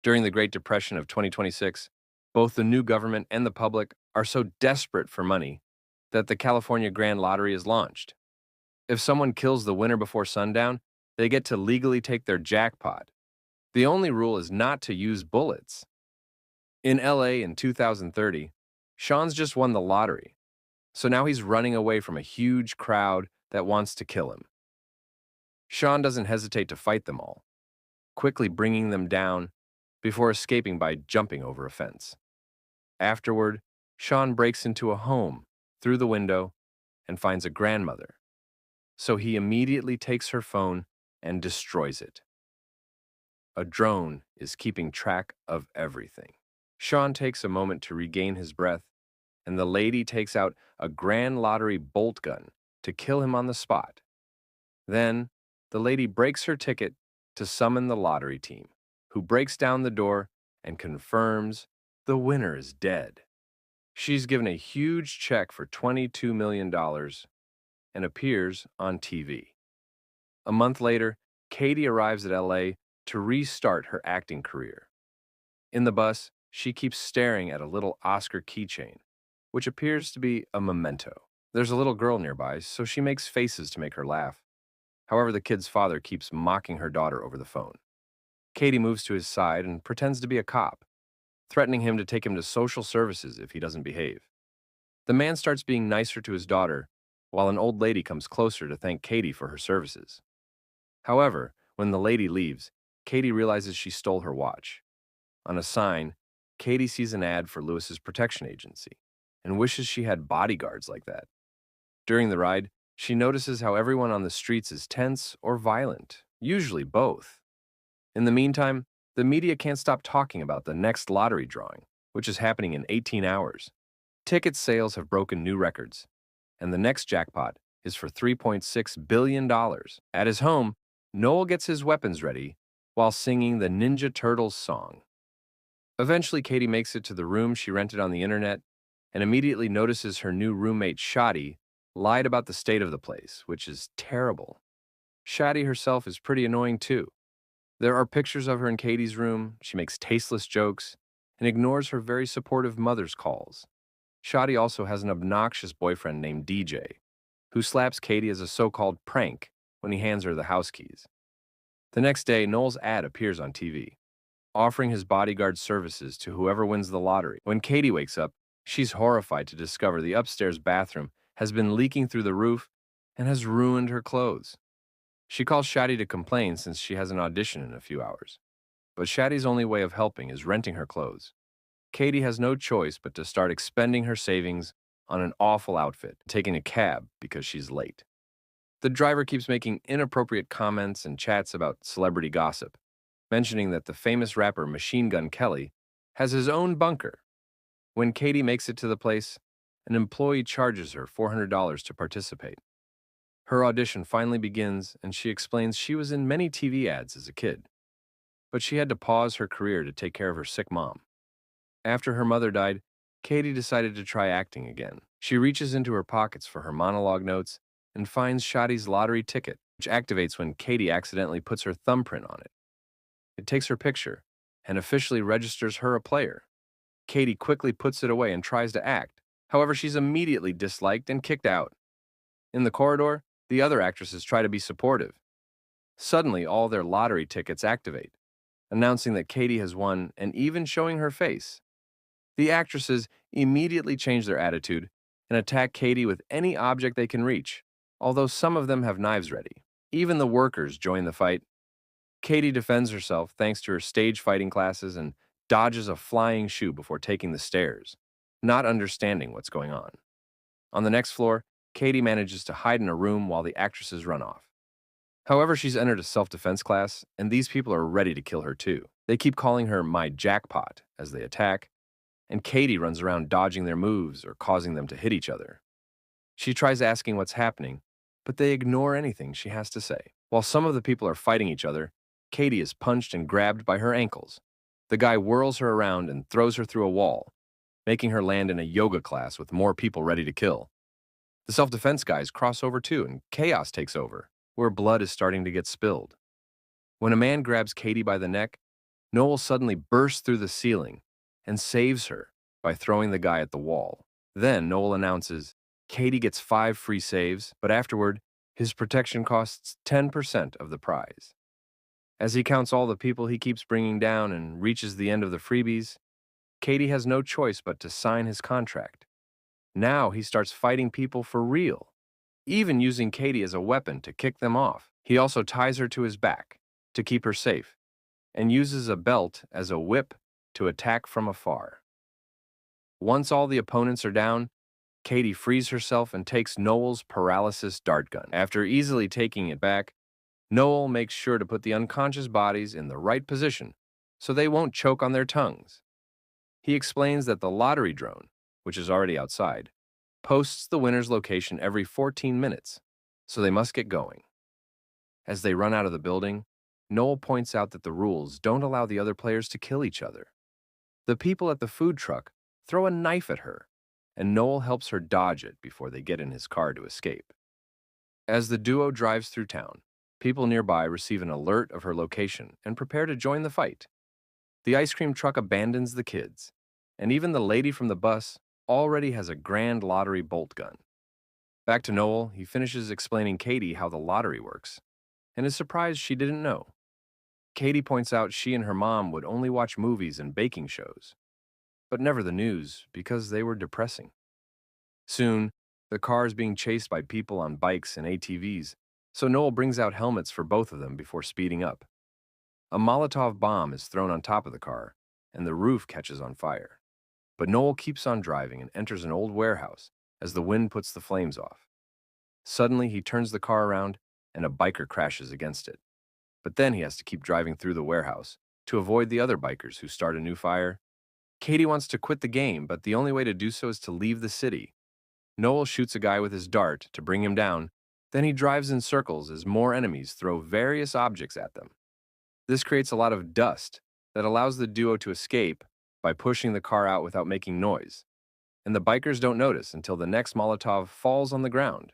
During the Great Depression of 2026, both the new government and the public are so desperate for money that the California Grand Lottery is launched. If someone kills the winner before sundown, they get to legally take their jackpot. The only rule is not to use bullets. In LA in 2030, Sean's just won the lottery, so now he's running away from a huge crowd that wants to kill him. Sean doesn't hesitate to fight them all, quickly bringing them down before escaping by jumping over a fence. Afterward, Sean breaks into a home through the window and finds a grandmother, so he immediately takes her phone and destroys it. A drone is keeping track of everything. Sean takes a moment to regain his breath, and the lady takes out a Grand Lottery bolt gun to kill him on the spot. Then, the lady breaks her ticket to summon the lottery team, who breaks down the door and confirms the winner is dead. She's given a huge check for $22 million and appears on TV. A month later, Katie arrives at LA to restart her acting career. In the bus, she keeps staring at a little Oscar keychain, which appears to be a memento. There's a little girl nearby, so she makes faces to make her laugh. However, the kid's father keeps mocking her daughter over the phone. Katie moves to his side and pretends to be a cop, threatening him to take him to social services if he doesn't behave. The man starts being nicer to his daughter, while an old lady comes closer to thank Katie for her services. However, when the lady leaves, Katie realizes she stole her watch. On a sign, Katie sees an ad for Lewis's protection agency and wishes she had bodyguards like that. During the ride, she notices how everyone on the streets is tense or violent, usually both. In the meantime, the media can't stop talking about the next lottery drawing, which is happening in 18 hours. Ticket sales have broken new records, and the next jackpot is for $3.6 billion. At his home, Noel gets his weapons ready while singing the Ninja Turtles song. Eventually, Katie makes it to the room she rented on the internet and immediately notices her new roommate, Shadi, lied about the state of the place, which is terrible. Shadi herself is pretty annoying too. There are pictures of her in Katie's room, she makes tasteless jokes, and ignores her very supportive mother's calls. Shadi also has an obnoxious boyfriend named DJ, who slaps Katie as a so-called prank when he hands her the house keys. The next day, Noel's ad appears on TV, offering his bodyguard services to whoever wins the lottery. When Katie wakes up, she's horrified to discover the upstairs bathroom has been leaking through the roof and has ruined her clothes. She calls Shadi to complain since she has an audition in a few hours. But Shadi's only way of helping is renting her clothes. Katie has no choice but to start expending her savings on an awful outfit, taking a cab because she's late. The driver keeps making inappropriate comments and chats about celebrity gossip, mentioning that the famous rapper Machine Gun Kelly has his own bunker. When Katie makes it to the place, an employee charges her $400 to participate. Her audition finally begins, and she explains she was in many TV ads as a kid, but she had to pause her career to take care of her sick mom. After her mother died, Katie decided to try acting again. She reaches into her pockets for her monologue notes and finds Shadi's lottery ticket, which activates when Katie accidentally puts her thumbprint on it. It takes her picture and officially registers her a player. Katie quickly puts it away and tries to act. However, she's immediately disliked and kicked out. In the corridor, the other actresses try to be supportive. Suddenly, all their lottery tickets activate, announcing that Katie has won and even showing her face. The actresses immediately change their attitude and attack Katie with any object they can reach, although some of them have knives ready. Even the workers join the fight. Katie defends herself thanks to her stage fighting classes and dodges a flying shoe before taking the stairs, not understanding what's going on. On the next floor, Katie manages to hide in a room while the actresses run off. However, she's entered a self-defense class, and these people are ready to kill her too. They keep calling her my jackpot as they attack, and Katie runs around dodging their moves or causing them to hit each other. She tries asking what's happening, but they ignore anything she has to say. While some of the people are fighting each other, Katie is punched and grabbed by her ankles. The guy whirls her around and throws her through a wall, making her land in a yoga class with more people ready to kill. The self-defense guys cross over too, and chaos takes over, where blood is starting to get spilled. When a man grabs Katie by the neck, Noel suddenly bursts through the ceiling and saves her by throwing the guy at the wall. Then Noel announces Katie gets 5 free saves, but afterward, his protection costs 10% of the prize. As he counts all the people he keeps bringing down and reaches the end of the freebies, Katie has no choice but to sign his contract. Now he starts fighting people for real, even using Katie as a weapon to kick them off. He also ties her to his back to keep her safe and uses a belt as a whip to attack from afar. Once all the opponents are down, Katie frees herself and takes Noel's paralysis dart gun. After easily taking it back, Noel makes sure to put the unconscious bodies in the right position so they won't choke on their tongues. He explains that the lottery drone, which is already outside, posts the winner's location every 14 minutes, so they must get going. As they run out of the building, Noel points out that the rules don't allow the other players to kill each other. The people at the food truck throw a knife at her, and Noel helps her dodge it before they get in his car to escape. As the duo drives through town, people nearby receive an alert of her location and prepare to join the fight. The ice cream truck abandons the kids, and even the lady from the bus already has a grand lottery bolt gun. Back to Noel, he finishes explaining Katie how the lottery works, and is surprised she didn't know. Katie points out she and her mom would only watch movies and baking shows, but never the news because they were depressing. Soon, the car is being chased by people on bikes and ATVs, so Noel brings out helmets for both of them before speeding up. A Molotov bomb is thrown on top of the car, and the roof catches on fire. But Noel keeps on driving and enters an old warehouse as the wind puts the flames off. Suddenly, he turns the car around, and a biker crashes against it. But then he has to keep driving through the warehouse to avoid the other bikers who start a new fire. Katie wants to quit the game, but the only way to do so is to leave the city. Noel shoots a guy with his dart to bring him down, then he drives in circles as more enemies throw various objects at them. This creates a lot of dust that allows the duo to escape by pushing the car out without making noise, and the bikers don't notice until the next Molotov falls on the ground.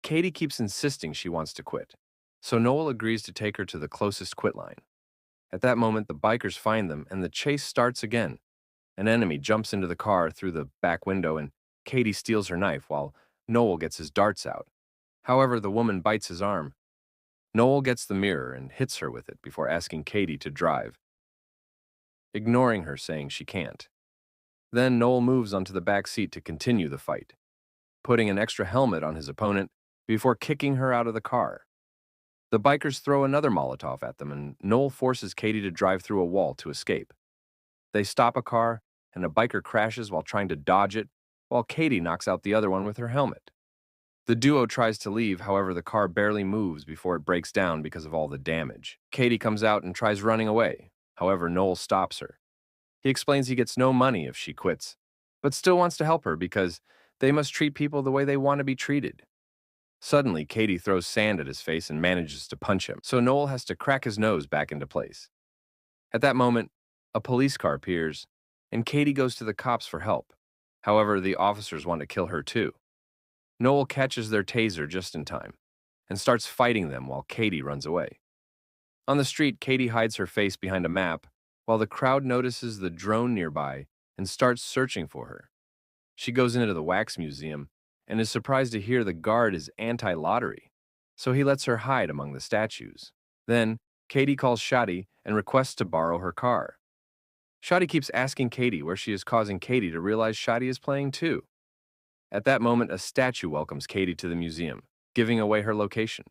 Katie keeps insisting she wants to quit, so Noel agrees to take her to the closest quit line. At that moment, the bikers find them and the chase starts again. An enemy jumps into the car through the back window and Katie steals her knife while Noel gets his darts out. However, the woman bites his arm. Noel gets the mirror and hits her with it before asking Katie to drive, ignoring her saying she can't. Then Noel moves onto the back seat to continue the fight, putting an extra helmet on his opponent before kicking her out of the car. The bikers throw another Molotov at them and Noel forces Katie to drive through a wall to escape. They stop a car and a biker crashes while trying to dodge it, while Katie knocks out the other one with her helmet. The duo tries to leave, however, the car barely moves before it breaks down because of all the damage. Katie comes out and tries running away. However, Noel stops her. He explains he gets no money if she quits, but still wants to help her because they must treat people the way they want to be treated. Suddenly, Katie throws sand at his face and manages to punch him, so Noel has to crack his nose back into place. At that moment, a police car appears, and Katie goes to the cops for help. However, the officers want to kill her too. Noel catches their taser just in time and starts fighting them while Katie runs away. On the street, Katie hides her face behind a map while the crowd notices the drone nearby and starts searching for her. She goes into the wax museum and is surprised to hear the guard is anti-lottery, so he lets her hide among the statues. Then, Katie calls Shadi and requests to borrow her car. Shadi keeps asking Katie where she is, causing Katie to realize Shadi is playing too. At that moment, a statue welcomes Katie to the museum, giving away her location.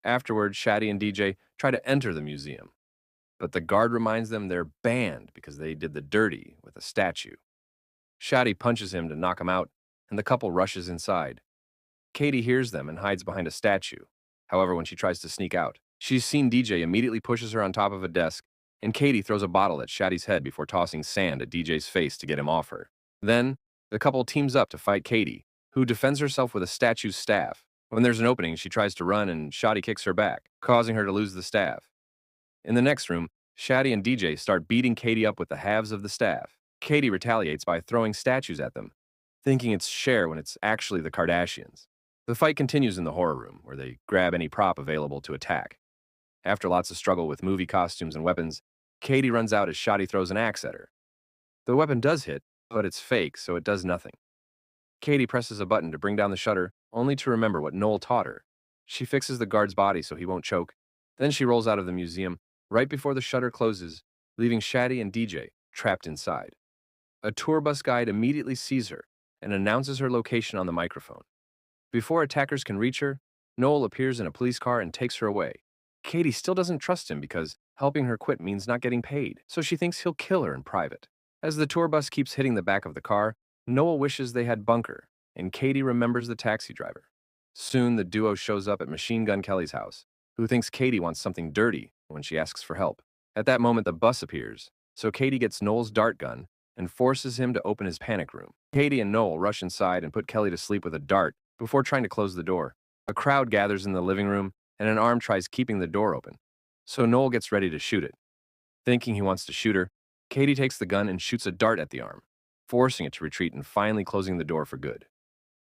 Afterward, Shadi and DJ try to enter the museum, but the guard reminds them they're banned because they did the dirty with a statue. Shadi punches him to knock him out, and the couple rushes inside. Katie hears them and hides behind a statue. However, when she tries to sneak out, she's seen DJ immediately pushes her on top of a desk, and Katie throws a bottle at Shadi's head before tossing sand at DJ's face to get him off her. Then, the couple teams up to fight Katie, who defends herself with a statue's staff. When there's an opening, she tries to run and Shadi kicks her back, causing her to lose the staff. In the next room, Shadi and DJ start beating Katie up with the halves of the staff. Katie retaliates by throwing statues at them, thinking it's Cher when it's actually the Kardashians. The fight continues in the horror room, where they grab any prop available to attack. After lots of struggle with movie costumes and weapons, Katie runs out as Shotty throws an axe at her. The weapon does hit, but it's fake, so it does nothing. Katie presses a button to bring down the shutter, only to remember what Noel taught her. She fixes the guard's body so he won't choke. Then she rolls out of the museum right before the shutter closes, leaving Shaddy and DJ trapped inside. A tour bus guide immediately sees her and announces her location on the microphone. Before attackers can reach her, Noel appears in a police car and takes her away. Katie still doesn't trust him because helping her quit means not getting paid, so she thinks he'll kill her in private. As the tour bus keeps hitting the back of the car, Noel wishes they had Bunker, and Katie remembers the taxi driver. Soon, the duo shows up at Machine Gun Kelly's house, who thinks Katie wants something dirty when she asks for help. At that moment, the bus appears, so Katie gets Noel's dart gun and forces him to open his panic room. Katie and Noel rush inside and put Kelly to sleep with a dart before trying to close the door. A crowd gathers in the living room, and an arm tries keeping the door open. So Noel gets ready to shoot it. Thinking he wants to shoot her, Katie takes the gun and shoots a dart at the arm, forcing it to retreat and finally closing the door for good.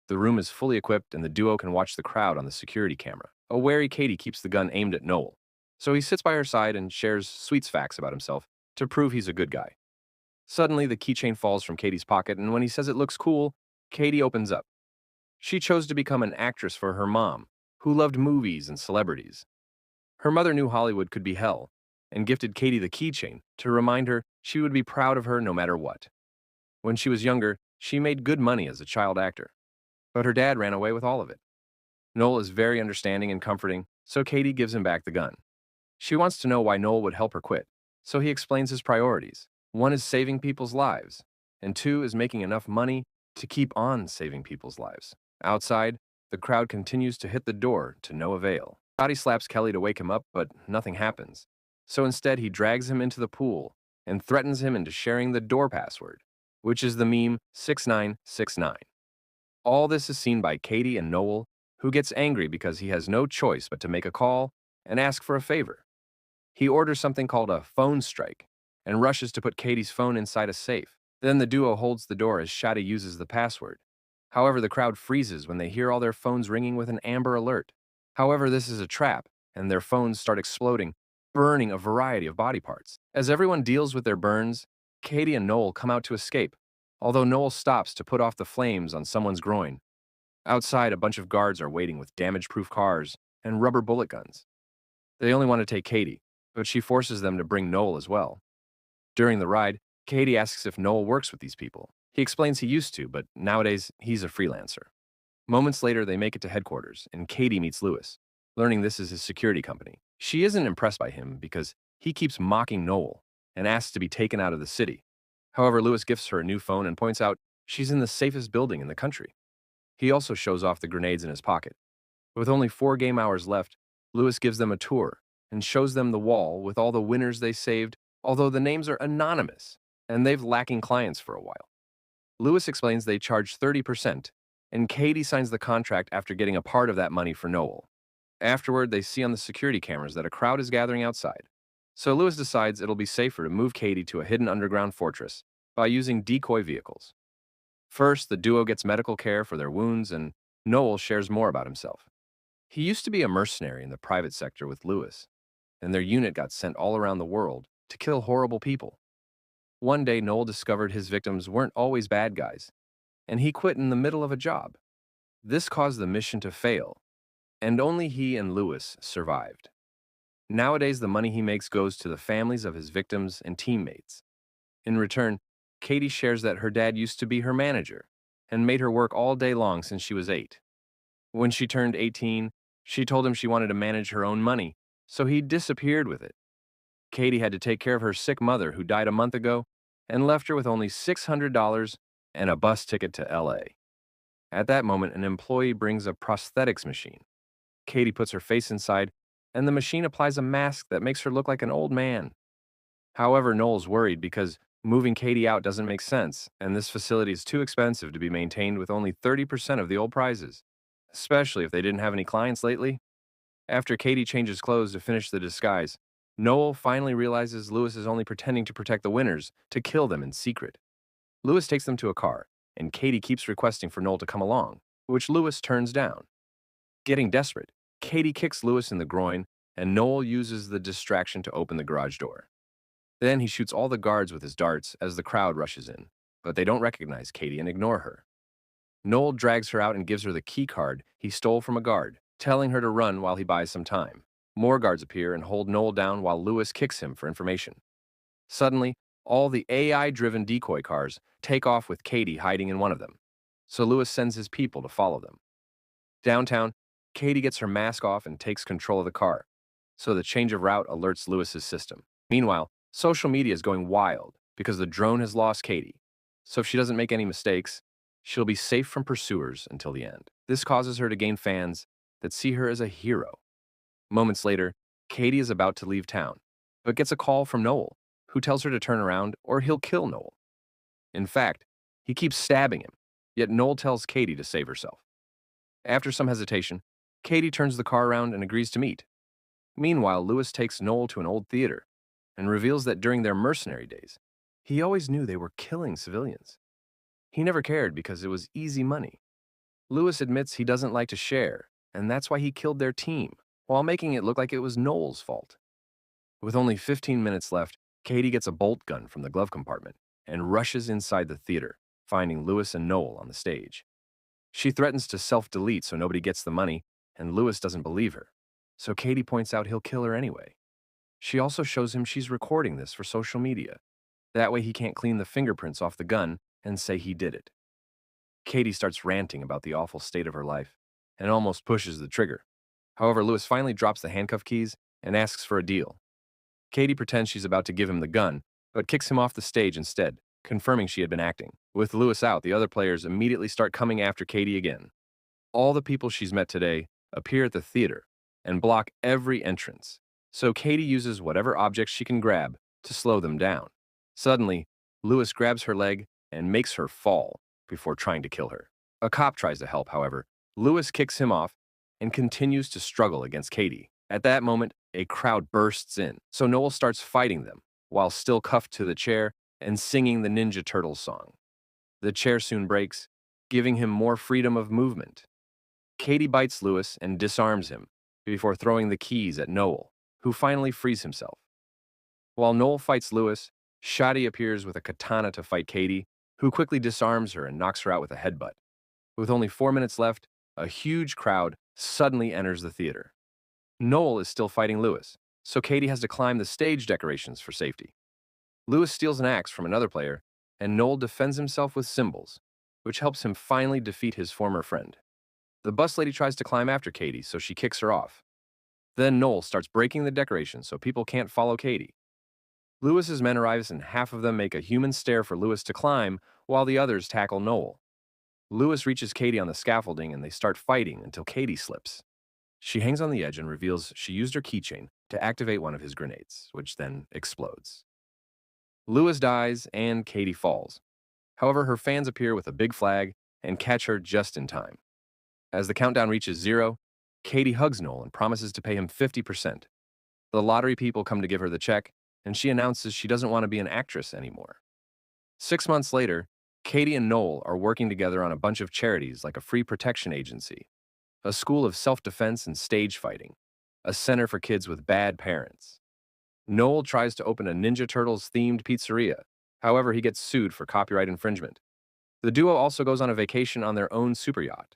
The room is fully equipped, and the duo can watch the crowd on the security camera. A wary Katie keeps the gun aimed at Noel, so he sits by her side and shares sweet facts about himself to prove he's a good guy. Suddenly, the keychain falls from Katie's pocket, and when he says it looks cool, Katie opens up. She chose to become an actress for her mom, who loved movies and celebrities. Her mother knew Hollywood could be hell, and gifted Katie the keychain to remind her she would be proud of her no matter what. When she was younger, she made good money as a child actor, but her dad ran away with all of it. Noel is very understanding and comforting, so Katie gives him back the gun. She wants to know why Noel would help her quit, so he explains his priorities. One is saving people's lives, and two is making enough money to keep on saving people's lives. Outside, the crowd continues to hit the door to no avail. Scotty slaps Kelly to wake him up, but nothing happens. So instead, he drags him into the pool and threatens him into sharing the door password, which is the meme 6969. All this is seen by Katie and Noel, who gets angry because he has no choice but to make a call and ask for a favor. He orders something called a phone strike and rushes to put Katie's phone inside a safe. Then the duo holds the door as Shadi uses the password. However, the crowd freezes when they hear all their phones ringing with an amber alert. However, this is a trap, and their phones start exploding, burning a variety of body parts. As everyone deals with their burns, Katie and Noel come out to escape, although Noel stops to put off the flames on someone's groin. Outside, a bunch of guards are waiting with damage-proof cars and rubber bullet guns. They only want to take Katie, but she forces them to bring Noel as well. During the ride, Katie asks if Noel works with these people. He explains he used to, but nowadays he's a freelancer. Moments later, they make it to headquarters, and Katie meets Lewis, learning this is his security company. She isn't impressed by him because he keeps mocking Noel and asks to be taken out of the city. However, Lewis gifts her a new phone and points out she's in the safest building in the country. He also shows off the grenades in his pocket. With only 4 game hours left, Lewis gives them a tour and shows them the wall with all the winners they saved, although the names are anonymous and they've lacking clients for a while. Lewis explains they charge 30%, and Katie signs the contract after getting a part of that money for Noel. Afterward, they see on the security cameras that a crowd is gathering outside. So Lewis decides it'll be safer to move Katie to a hidden underground fortress by using decoy vehicles. First, the duo gets medical care for their wounds, and Noel shares more about himself. He used to be a mercenary in the private sector with Lewis, and their unit got sent all around the world to kill horrible people. One day, Noel discovered his victims weren't always bad guys, and he quit in the middle of a job. This caused the mission to fail, and only he and Lewis survived. Nowadays, the money he makes goes to the families of his victims and teammates. In return, Katie shares that her dad used to be her manager and made her work all day long since she was 8. When she turned 18, she told him she wanted to manage her own money, so he disappeared with it. Katie had to take care of her sick mother who died a month ago and left her with only $600 and a bus ticket to LA. At that moment, an employee brings a prosthetics machine. Katie puts her face inside, and the machine applies a mask that makes her look like an old man. However, Noel's worried because moving Katie out doesn't make sense, and this facility is too expensive to be maintained with only 30% of the old prizes, especially if they didn't have any clients lately. After Katie changes clothes to finish the disguise, Noel finally realizes Lewis is only pretending to protect the winners to kill them in secret. Lewis takes them to a car, and Katie keeps requesting for Noel to come along, which Lewis turns down. Getting desperate, Katie kicks Lewis in the groin, and Noel uses the distraction to open the garage door. Then he shoots all the guards with his darts as the crowd rushes in, but they don't recognize Katie and ignore her. Noel drags her out and gives her the key card he stole from a guard, telling her to run while he buys some time. More guards appear and hold Noel down while Lewis kicks him for information. Suddenly, all the AI-driven decoy cars take off with Katie hiding in one of them, so Lewis sends his people to follow them. Downtown, Katie gets her mask off and takes control of the car, so the change of route alerts Lewis's system. Meanwhile, social media is going wild because the drone has lost Katie, so if she doesn't make any mistakes, she'll be safe from pursuers until the end. This causes her to gain fans that see her as a hero. Moments later, Katie is about to leave town, but gets a call from Noel, who tells her to turn around or he'll kill Noel. In fact, he keeps stabbing him, yet Noel tells Katie to save herself. After some hesitation, Katie turns the car around and agrees to meet. Meanwhile, Lewis takes Noel to an old theater and reveals that during their mercenary days, he always knew they were killing civilians. He never cared because it was easy money. Lewis admits he doesn't like to share, and that's why he killed their team, while making it look like it was Noel's fault. With only 15 minutes left, Katie gets a bolt gun from the glove compartment and rushes inside the theater, finding Lewis and Noel on the stage. She threatens to self-delete so nobody gets the money, and Lewis doesn't believe her. So Katie points out he'll kill her anyway. She also shows him she's recording this for social media. That way he can't clean the fingerprints off the gun and say he did it. Katie starts ranting about the awful state of her life and almost pushes the trigger. However, Lewis finally drops the handcuff keys and asks for a deal. Katie pretends she's about to give him the gun, but kicks him off the stage instead, confirming she had been acting. With Lewis out, the other players immediately start coming after Katie again. All the people she's met today appear at the theater and block every entrance, so Katie uses whatever objects she can grab to slow them down. Suddenly, Lewis grabs her leg and makes her fall before trying to kill her. A cop tries to help, however. Lewis kicks him off and continues to struggle against Katie. At that moment, a crowd bursts in, so Noel starts fighting them while still cuffed to the chair and singing the Ninja Turtles song. The chair soon breaks, giving him more freedom of movement. Katie bites Lewis and disarms him before throwing the keys at Noel, who finally frees himself. While Noel fights Lewis, Shadi appears with a katana to fight Katie, who quickly disarms her and knocks her out with a headbutt. With only 4 minutes left, a huge crowd suddenly enters the theater. Noel is still fighting Lewis, so Katie has to climb the stage decorations for safety. Lewis steals an axe from another player, and Noel defends himself with cymbals, which helps him finally defeat his former friend. The bus lady tries to climb after Katie, so she kicks her off. Then Noel starts breaking the decorations so people can't follow Katie. Lewis's men arrive and half of them make a human stair for Lewis to climb, while the others tackle Noel. Lewis reaches Katie on the scaffolding and they start fighting until Katie slips. She hangs on the edge and reveals she used her keychain to activate one of his grenades, which then explodes. Lewis dies and Katie falls. However, her fans appear with a big flag and catch her just in time. As the countdown reaches 0, Katie hugs Noel and promises to pay him 50%. The lottery people come to give her the check, and she announces she doesn't want to be an actress anymore. 6 months later, Katie and Noel are working together on a bunch of charities like a free protection agency, a school of self-defense and stage fighting, a center for kids with bad parents. Noel tries to open a Ninja Turtles-themed pizzeria. However, he gets sued for copyright infringement. The duo also goes on a vacation on their own super yacht.